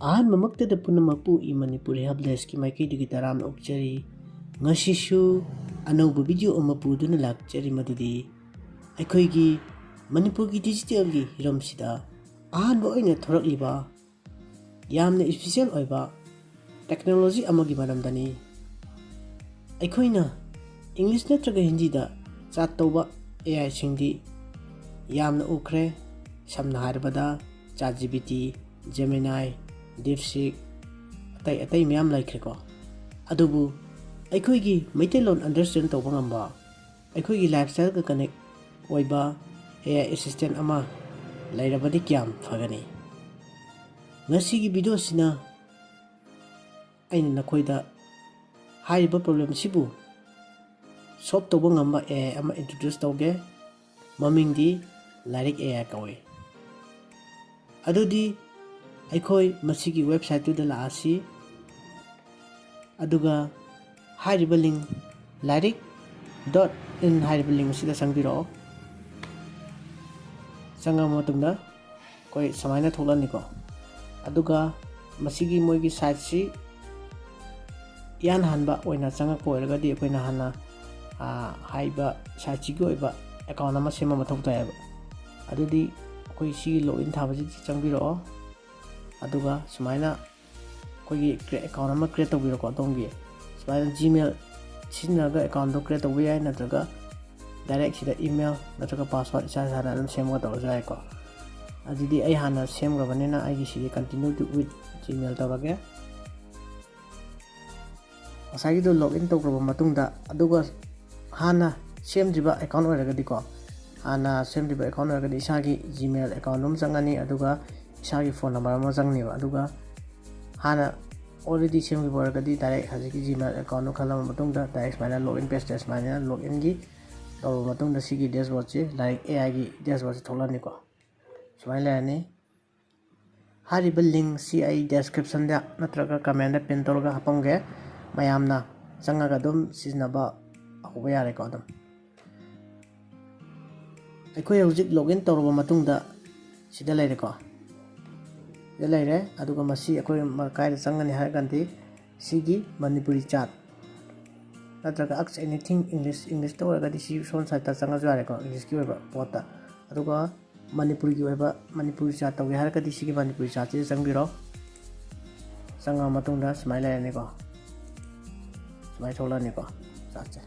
Ahanba maktada punamapu e-Manipur Helpdesk ki maikaydi taramna okchari ngasishu anauba video ama puduna lakchari madudi aikoigi Manipur-gi digital gi hiramsida ahanba oina thorakliba yamna special oiba technology amagi maramdani aikoina English natraga Hindi da chat tauba AI singdi yamna ukre samna harbada ChatGPT Gemini DeepSeek atai miyam laikreko adubu aikoigi Meiteilon understand tauba ngamba aikoigi lifestyle ka connect oiba AI assistant ama lairabadi kyam fagani ngasigi video sina aina nakoida haiba problem sibu solve tauba ngamba AI ama introduce tauge mamingdi LAIRIK AI kawe adudi aikoi masigi website tu da laasi aduga hariba link lairik.in hariba link sida sangbiro sanga matungda koi samaina tholani ko aduga masigi moigi site si yan hanba oina sanga ko ergadi koina hana haiba site gi oiba account ama sema mathok tayaba adudi koi si login thabaji changbiro aduga sumaina koigi account ama create tawbiro ko dongi sumaina gmail sinnaga account do create tawbi ai natraga direct sida email natraga password isa sana dum semga tawjai ko adudi ai hana semga banena ai gi si continue to with gmail tawrage asagi do login tawgraba matungda aduga hana semjiba account oiragadi ko hana semjiba account oiragadi isagi gmail account dum changani aduga isagi phone number ama jangniba aduga hana already semgi boragadi direct haziki gmail account no khalama matungda direct mana login page test mana login gi taw matungda sigi dashboard che LAIRIK AI gi dashboard che tholani ko sumai lani hariba link ci description da natraga comment da pin tawga hapamge mayamna changaga dum siznaba ahuba yare ko dum aikoi hojik login tawraba matungda sida laire ko laire aduga masi akoi kaida changani harganti sigi Manipuri chat natraga ask anything English to orgadi si son site ta changa jare ko English ki oiba pota aduga Manipur-gi oiba Manipuri chat tawge hargadi sigi Manipuri chat che changbiro changa matungda smile laire ko smile tholani ko chat che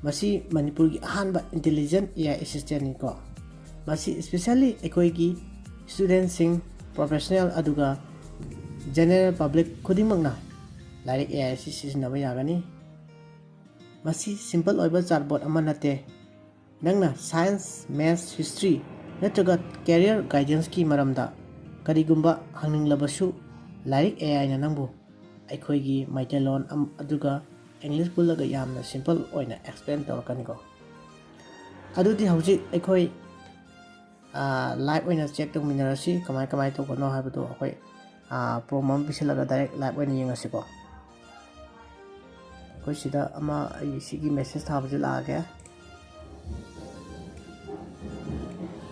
masi Manipur-gi ahanba intelligent AI assistant ni ko masi especially aikoigi student sing professional aduga general public khudimangna LAIRIK AI si siznaba yagani masi simple oiba chatbot ama nate nangna science maths history natraga career guidance ki maramda karigumba hangninglabasu LAIRIK AI na nangbu aikoigi Meiteilon aduga English pulaga yamna simple oina explain tawrakani ko adudi hauji aikoi live oina check to minarasi kamai to kono habado akoi program bisalaga direct live oina yengasi ko akoi sida ama sigi message thabaje laage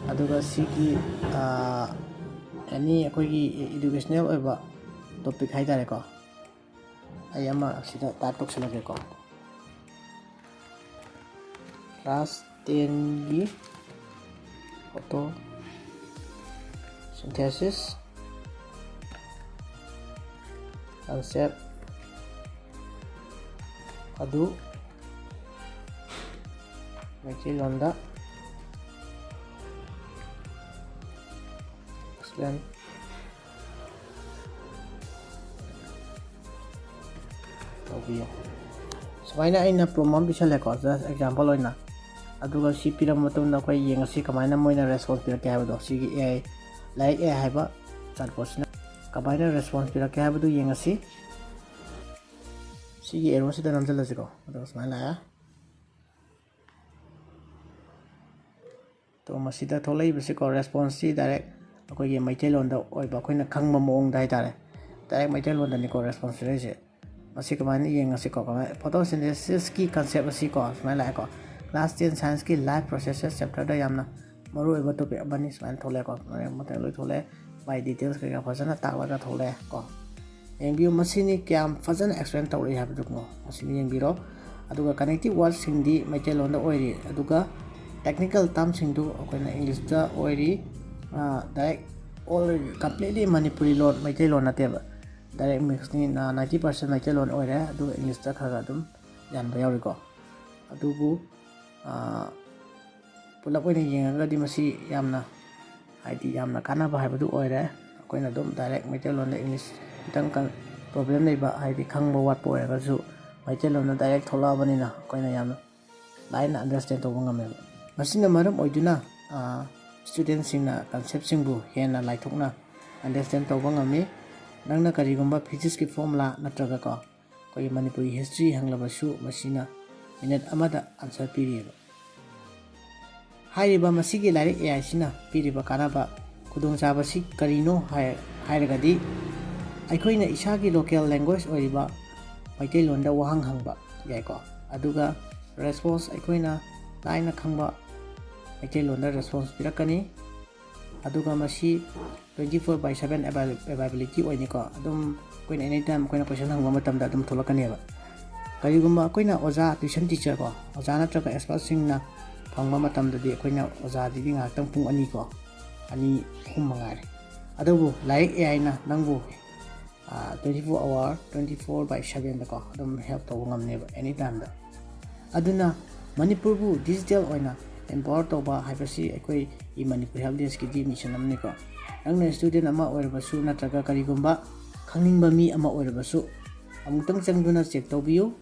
aduga sigi any akoi gi educational oiba topic haidare ko ai ama sida type tokselage ko class 10 gi auto synthesis concept adu Meiteilon da explain tawbiyo sumaina aina program bisale ko just example oina aduga si piram matunda koi yengasi kamaina moina response pirake habado sigi AI LAIRIK AI haiba chatbot sina kamaina response pirake habado yengasi sigi error sida namjalasi ko aduga smaila ya to masida tholai bisi ko response si direct akoi ge Meiteilon da oiba koina khangma moong dai tare direct Meiteilon da ni ko response rese masi kamaina yengasi ko kama photosynthesis ki concept asi ko smaila ko class 10 science ki life processes chapter da yamna maru eba topic abani smain thole ko mate loi thole my details ꯀꯩꯀꯥ ꯐꯖꯅ ꯇꯥꯛꯂꯒ ꯊꯣꯛꯂꯛꯑꯦ ꯀꯣ ꯌꯦꯡꯕꯤꯌꯨ ꯃꯁꯤꯅꯤ ꯀꯌꯥꯝ ꯐꯖꯅ explain ꯇꯧꯔꯛꯏ ꯍꯥꯏꯕꯗꯨꯀꯣ ꯃꯁꯤꯅꯤ ꯌꯦꯡꯕꯤꯔꯣ ꯑꯗꯨꯒ ꯀꯅꯦꯛꯇꯤቭ ꯋꯥꯔꯗꯁꯤꯡꯗꯤ ꯃꯩꯇꯩꯂꯣꯟꯗ ꯑꯣꯏꯔꯤ ꯑꯗꯨꯒ ꯇꯦꯛꯅꯤꯀꯦꯜ ꯇꯥꯔꯝꯁꯤꯡꯗꯨ ꯑꯩꯈꯣꯏꯅ ꯏꯪꯂꯤꯁꯇ ꯑꯣꯏꯔꯤ ꯗꯥꯏꯔꯦꯛ ꯑꯣꯜ ꯀꯝꯄ꯭ꯂꯤꯠꯂꯤ ꯃꯅꯤꯄꯨꯔꯤ ꯂꯣꯟ ꯃꯩꯇꯩꯂꯣꯟ ꯅꯠꯇꯦꯕ ꯗꯥꯏꯔꯦꯛ ꯃꯤꯛꯁꯅꯤ 90% ꯃꯩꯇꯩꯂꯣꯟ ꯑꯣꯏꯔꯦ ꯑꯗꯨꯒ ꯏꯪꯂꯤꯁꯇ ꯈꯔ ꯑꯗꯨꯝ ꯌꯥꯟꯕ ꯌꯥꯎꯔꯤꯀꯣ ꯑꯗꯨꯕꯨ ꯄꯨꯂꯞ ꯑꯣꯏꯅ ꯌꯦꯡꯉꯒꯗꯤ ꯃꯁꯤ ꯌꯥꯝꯅ ꯍꯥꯏꯗꯤ ꯌꯥꯝꯅ ꯀꯥꯟꯅꯕ ꯍꯥꯏꯕꯗꯨ ꯑꯣꯏꯔꯦ ꯑꯩꯈꯣꯏꯅ ꯑꯗꯨꯝ ꯗꯥꯏꯔꯦꯛ ꯃꯩꯇꯩꯂꯣꯟꯗ ꯏꯪꯂꯤꯁ ꯈꯤꯇꯪ ꯄ꯭ꯔꯣꯕ꯭ꯂꯦꯝ ꯂꯩꯕ ꯍꯥꯏꯗꯤ ꯈꯪꯕ ꯋꯥꯠꯄ ꯑꯣꯏꯔꯒꯁꯨ ꯃꯩꯇꯩꯂꯣꯟꯗ ꯗꯥꯏꯔꯦꯛ ꯊꯣꯛꯂꯛꯑꯕꯅꯤ나 ꯑꯩꯈꯣꯏꯅ ꯌꯥꯝꯅ ꯂꯥꯏꯅ ꯑꯟꯗꯔꯁꯇꯦꯟ ꯇꯧꯕ ꯉꯝꯃꯦꯕ ꯃꯁꯤꯅ ꯃꯔꯝ ꯑꯣꯏꯗꯨꯅ ꯁ꯭ꯇꯨꯗꯦꯟꯠꯁꯤꯡꯅ ꯀꯟꯁꯦꯞꯁꯤꯡꯕꯨ ꯍꯦꯟꯅ ꯂꯥꯏꯊꯣꯛꯅ ꯑꯟꯗꯔꯁꯇꯦꯟ ꯇꯧꯕ ꯉꯝꯃꯤ ꯅꯪꯅ ꯀꯔꯤꯒꯨꯝꯕ ꯐꯤꯖꯤꯛꯁꯀꯤ ꯐꯣꯔꯃꯨꯂꯥ ꯅꯠꯇ꯭ꯔꯒ ꯀꯣ ꯑꯩꯈꯣꯏꯒꯤ ꯃꯅꯤꯄꯨꯔꯤ ꯍꯤꯁꯇ꯭ꯔꯤ ꯍꯪꯂꯕꯁꯨ ꯃꯁꯤꯅ ꯃꯤꯅꯠ ꯑꯃꯗ ꯑꯟꯁꯔ ꯄꯤꯔꯤꯑꯕ ꯍꯥꯏꯔꯤꯕ ꯃꯁꯤꯒꯤ ꯂꯥꯏꯔꯤꯛ AI ꯁꯤꯅ ꯄꯤꯔꯤꯕ ꯀꯥꯟꯅꯕ ꯈꯨꯗꯣꯡꯆꯥꯕꯁꯤ ꯀꯔꯤꯅꯣ ꯍꯥꯏꯔꯒꯗꯤ ꯑꯩꯈꯣꯏꯅ ꯏꯁꯥꯒꯤ ꯂꯣꯀꯦꯜ ꯂꯦꯡꯒ꯭ꯋꯦꯖ ꯑꯣꯏꯔꯤꯕ ꯃꯩꯇꯩꯂꯣꯟꯗ ꯋꯥꯍꯪ ꯍꯪꯕ ꯌꯥꯏꯀꯣ ꯑꯗꯨꯒ ꯔꯦꯁꯄꯣꯟꯁ ꯑꯩꯈꯣꯏꯅ ꯂꯥꯏꯅ ꯈꯪꯕ ꯃꯩꯇꯩꯂꯣꯟꯗ ꯔꯦꯁꯄꯣꯟꯁ ꯄꯤꯔꯛꯀꯅꯤ ꯑꯗꯨꯒ ꯃꯁꯤ 24/7 ꯑꯦꯕꯥꯏꯂꯤꯕꯤꯂꯤꯇꯤ ꯑꯣꯏꯅꯤꯀꯣ ꯑꯗꯨꯝ ꯑꯩꯈꯣꯏꯅ ꯑꯦꯅꯤ ꯇꯥꯏꯝ ꯑꯩꯈꯣꯏꯅ ꯀꯣꯏꯁꯟ ꯍꯪꯕ ꯃꯇꯝꯗ ꯑꯗꯨꯝ ꯊꯣꯛꯂꯛꯀꯅꯦꯕ ꯀꯔꯤꯒꯨꯝꯕ ꯑꯩꯈꯣꯏꯅ ꯑꯣꯖꯥ ꯇ꯭ꯌꯨꯁꯟ ꯇꯤꯆꯔ ꯀꯣ ꯑꯣꯖꯥ ꯅꯠꯇ꯭ꯔꯒ ꯑꯦꯛꯁꯄꯔꯠꯁꯤꯡꯅ ꯐꯪꯕ ꯃꯇꯝꯗꯗꯤ ꯑꯩꯈꯣꯏꯅ ꯑꯣꯖꯥꯗꯗꯤ ꯉꯥꯏꯍꯥꯛꯇꯪ ꯄꯨꯡ 2 ꯀꯣ 2-3 ꯃꯉꯥꯏꯔꯦ ꯑꯗꯨꯕꯨ ꯂꯥꯏꯔꯤꯛ AIꯅ ꯅꯪꯕꯨ 24/7 ꯀꯣ ꯑꯗꯨꯝ ꯍꯦꯜꯞ ꯇꯧꯕ ꯉꯝꯅꯦꯕ ꯑꯦꯅꯤ ꯇꯥꯏꯝꯗ ꯑꯗꯨꯅ ꯃꯅꯤꯄꯨꯔꯕꯨ ꯗꯤꯖꯤꯇꯦꯜ ꯑꯣꯏꯅ ꯑꯦꯝꯄꯥꯋꯔ ꯇꯧꯕ ꯍꯥꯏꯕꯁꯤ ꯑꯩꯈꯣꯏ ꯃꯅꯤꯄꯨꯔ ꯍꯦꯜꯞꯗꯦꯁꯀꯤꯗꯤ ꯃꯤꯁꯟ ꯑꯃꯅꯤꯀꯣ ꯅꯪꯅ ꯁ꯭ꯇꯨꯗꯦꯟꯠ ꯑꯃ ꯑꯣꯏꯔꯕꯁꯨ ꯅꯠꯇ꯭ꯔꯒ ꯀꯔꯤꯒꯨꯝꯕ ꯈꯪꯅꯤꯡꯕ ꯃꯤ ꯑꯃ ꯑꯣꯏꯔꯕꯁꯨ ꯑꯃꯨꯛꯇꯪ ꯆꯪꯗꯨꯅ ꯆꯦꯛ ꯇꯧꯕꯤꯌꯨ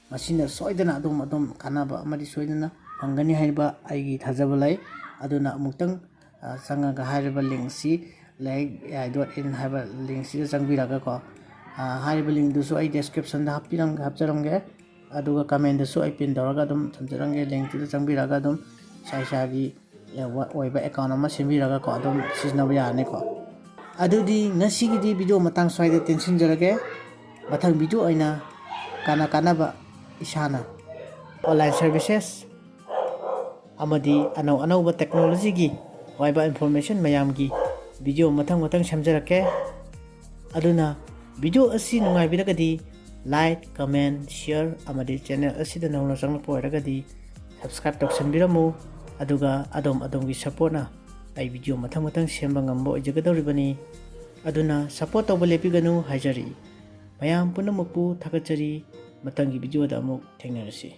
ꯃꯁꯤꯅ ꯁꯣꯏꯗꯅ ꯑꯗꯨꯝ ꯀꯥꯟꯅꯕ ꯑꯃꯗꯤ ꯁꯣꯏꯗꯅ ꯐꯪꯒꯅꯤ ꯍꯥꯏꯕ ꯑꯩꯒꯤ ꯊꯥꯖꯕ ꯂꯩ ꯑꯗꯨꯅ ꯑꯃꯨꯛꯇꯪ ꯆꯪꯉꯒ ꯍꯥꯏꯔꯤꯕ ꯂꯤꯡꯛꯁꯤ LAIRIK.AI.in ꯍꯥꯏꯕ ꯂꯤꯡꯛꯁꯤꯗ ꯆꯪꯕꯤꯔꯒꯀꯣ ꯍꯥꯏꯔꯤꯕ ꯂꯤꯡꯛꯗꯨꯁꯨ ꯑꯩ ꯗꯦꯁꯀ꯭ꯔꯤꯞꯁꯟꯗ ꯍꯥꯞꯆꯔꯝꯒꯦ ꯑꯗꯨꯒ ꯀꯃꯦꯟꯗꯁꯨ ꯑꯩ ꯄꯤꯟ ꯇꯧꯔꯒ ꯑꯗꯨꯝ ꯊꯝꯖꯔꯝꯒꯦ ꯂꯤꯡꯛꯇꯨꯗ ꯆꯪꯕꯤꯔꯒ ꯑꯗꯨꯝ ꯏꯁꯥꯒꯤ ꯑꯣꯏꯕ ꯑꯦꯀꯥꯎꯟ ꯑꯃ ꯁꯦꯝꯕꯤꯔꯒꯀꯣ ꯑꯗꯨꯝ ꯁꯤꯖꯤꯟꯅꯕ ꯌꯥꯔꯅꯤꯀꯣ ꯑꯗꯨꯗꯤ ꯉꯁꯤꯒꯤꯗꯤ ꯚꯤꯗꯤꯑꯣ ꯃꯇꯥꯡ ꯁ꯭ꯋꯥꯏꯗ ꯇꯦꯟꯁꯤꯟꯖꯔꯒꯦ ꯃꯊꯪ ꯚꯤꯗꯤꯑꯣ ꯑꯣꯏꯅ ꯀꯥꯟꯅꯕ ꯏꯁꯥꯅ ꯑꯣꯟꯂꯥꯏꯟ ꯁꯔꯚꯤꯁꯦꯁ ꯑꯃꯗꯤ ꯑꯅꯧꯕ ꯇꯦꯛꯅꯣꯂꯣꯖꯤꯒꯤ ꯑꯣꯏꯕ ꯏꯟꯐꯣꯔꯃꯦꯁꯟ ꯃꯌꯥꯝꯒꯤ ꯚꯤꯗꯤꯑꯣ ꯃꯊꯪ ꯁꯦꯝꯖꯔꯛꯀꯦ ꯑꯗꯨꯅ ꯚꯤꯗꯤꯑꯣ ꯑꯁꯤ ꯅꯨꯡꯉꯥꯏꯕꯤꯔꯒꯗꯤ ꯂꯥꯏꯛ ꯀꯃꯦꯟ ꯁꯤꯌꯔ ꯑꯃꯗꯤ ꯆꯦꯅꯦꯜ ꯑꯁꯤꯗ ꯅꯧꯅ ꯆꯪꯂꯛꯄ ꯑꯣꯏꯔꯒꯗꯤ ꯁꯕꯁꯀ꯭ꯔꯥꯏꯕ ꯇꯧꯁꯟꯕꯤꯔꯝꯃꯨ ꯑꯗꯨꯒ ꯑꯗꯣꯝꯒꯤ ꯁꯄꯣꯔꯠꯅ ꯑꯩ ꯚꯤꯗꯤꯑꯣ ꯃꯊꯪ ꯁꯦꯝꯕ ꯉꯝꯕ ꯑꯣꯏꯖꯒꯗꯧꯔꯤꯕꯅꯤ ꯑꯗꯨꯅ ꯁꯄꯣꯔꯠ ꯇꯧꯕ ꯂꯦꯞꯄꯤꯒꯅꯨ ꯍꯥꯏꯖꯔꯤ ꯃꯌꯥꯝ ꯄꯨꯝꯅꯃꯛꯄꯨ ꯊꯥꯒꯠꯆꯔꯤ ꯃꯊꯪꯒꯤ ꯚꯤꯗꯤꯑꯣꯗ ꯑꯃꯨꯛ ꯊꯦꯡꯅꯔꯁꯤ